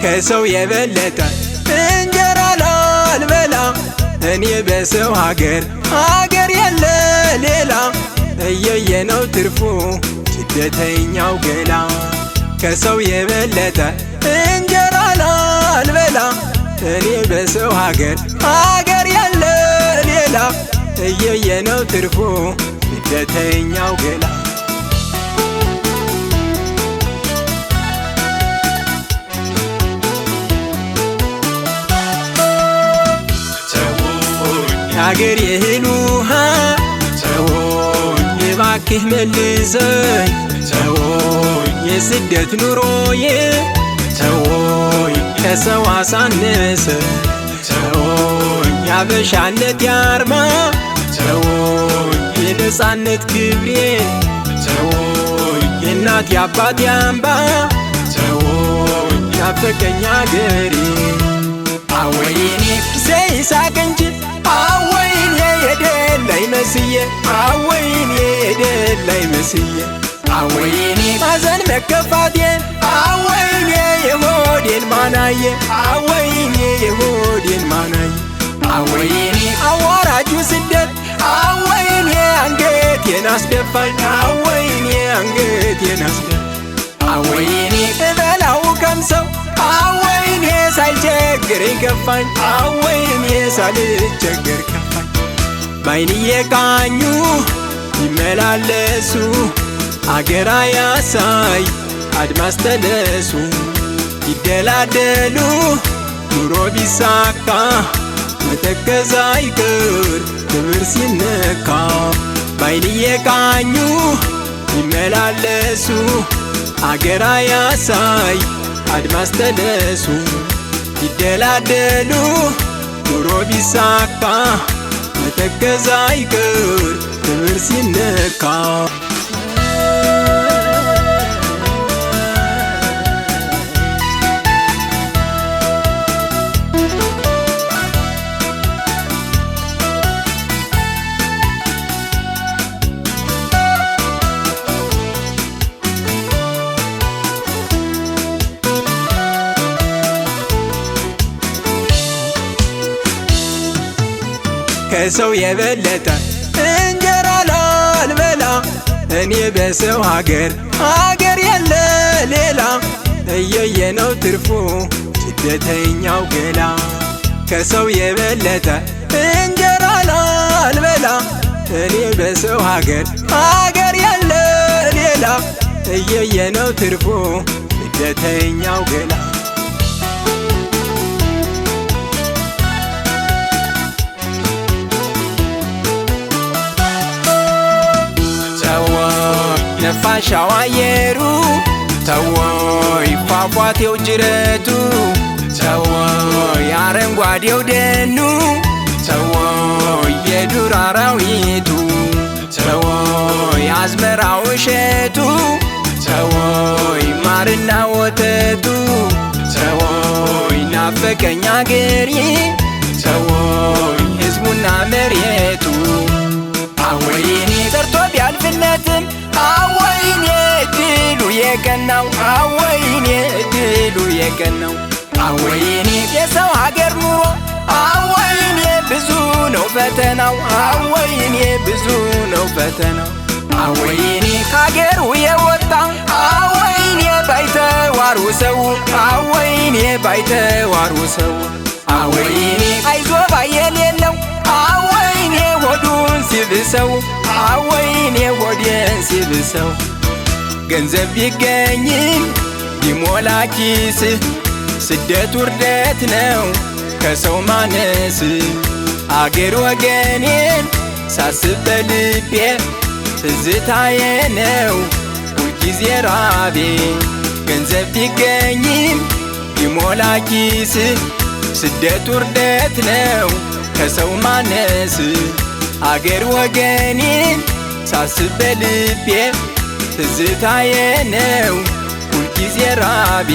ከሰው የበለጠ እንጀራ ላልበላ እኔ በሰው ሀገር የለ ሌላ እየየ ነው ትርፉ ስደተኛው ገላ ከሰው የበለጠ እንጀራ ላልበላ እኔ በሰው ሀገር የለ ሌላ እየየ ነው ትርፉ ስደተኛው ገላ ሀገር የእህል ውሃ ተወኝ እባክህ መልሰኝ ተወኝ የስደት ኑሮዬ ተወኝ ከሰው አሳነሰ ተወኝ ያበሻነት ያርማ ተወኝ የነፃነት ክብሬ ተወኝ የእናት ያባት ያምባ ተወኝ ናፈቀኝ አገሬ አወይኔ ዘይሳቅ እንጂ አወይኔ የደላይ መስዬ አወይኔ የደላይ መስዬ አወይኔ ማዘን መከፋቴን አወይኔ የሆዴን ማናየ አወይኔ የሆዴን ማናየ አወይኔ አዋራጁ ስደት አወይኔ አንገቴን አስደፋኝ አወይኔ አንገቴን አስደፋኝ አወይኔ እበላው ቀምሰው አወይኔ ሳይቸግረኝ ከፋኝ አወይኔ ሳልቸገር ከፋኝ ባይንዬ ቃኙ ይመላለሱ አገር ያሳይ አድማስ ተነሱ ይደላደሉ ኑሮ ቢሳካ መተከዝ አይቀር ክብር ሲነካ ባይንዬ ቃኙ ይመላለሱ አገር ያሳይ አድማስ ተነሱ ይደላደሉ ኑሮ ቢሳካ መተከዝ አይቀር ክብር ሲነካ ከሰው የበለጠ እንጀራ ላልበላ እኔ በሰው ሀገር የለ ሌላ እየየ ነው ትርፉ ስደተኛው ገላ ከሰው የበለጠ እንጀራ ላልበላ እኔ በሰው ሀገር የለ ሌላ እየየ ነው ትርፉ ስደተኛው ገላ ነፋሻው አየሩ ተወይ ፏፏቴው ጅረቱ ተወይ አረንጓዴው ደኑ ተወይ የዱር አራዊቱ ተወይ አዝመራው እሸቱ ተወይ ማርና ወተቱ ተወይ ናፈቀኝ አገሬ ተወይ ሕዝቡና መሬቱ አወይኔ ሰርቶ ቢያልፍለትም አወይኔ እድሉ የቀናው አወይኔ እድሉ የቀናው አወይኔ የሰው ሀገር ኑሮ አወይኔ ብዙ ነው ፈተናው አወይኔ ብዙ ነው ፈተናው አወይኔ ከሀገሩ የወጣ አወይኔ ባይተዋሩ ሰው አወይኔ ባይተዋሩ ሰው አወይኔ አይዞ ባይ የሌለው አወይኔ ሆዱን ሲብሰው አወይኔ ሆዴን ሲብሰው ገንዘብ ቢገኝም ቢሞላ ኪስ ስደት ውርደት ነው ከሰው ማነስ አገር ወገኔን ሳስብ በልቤ ትዝታዬ ነው ሁልጊዜ ራቤ ገንዘብ ቢገኝም ቢሞላ ኪስ ስደት ውርደት ነው ከሰው ማነስ አገር ወገኔን ሳስብ በልቤ ትዝታዬ ነው ሁልጊዜ ራቤ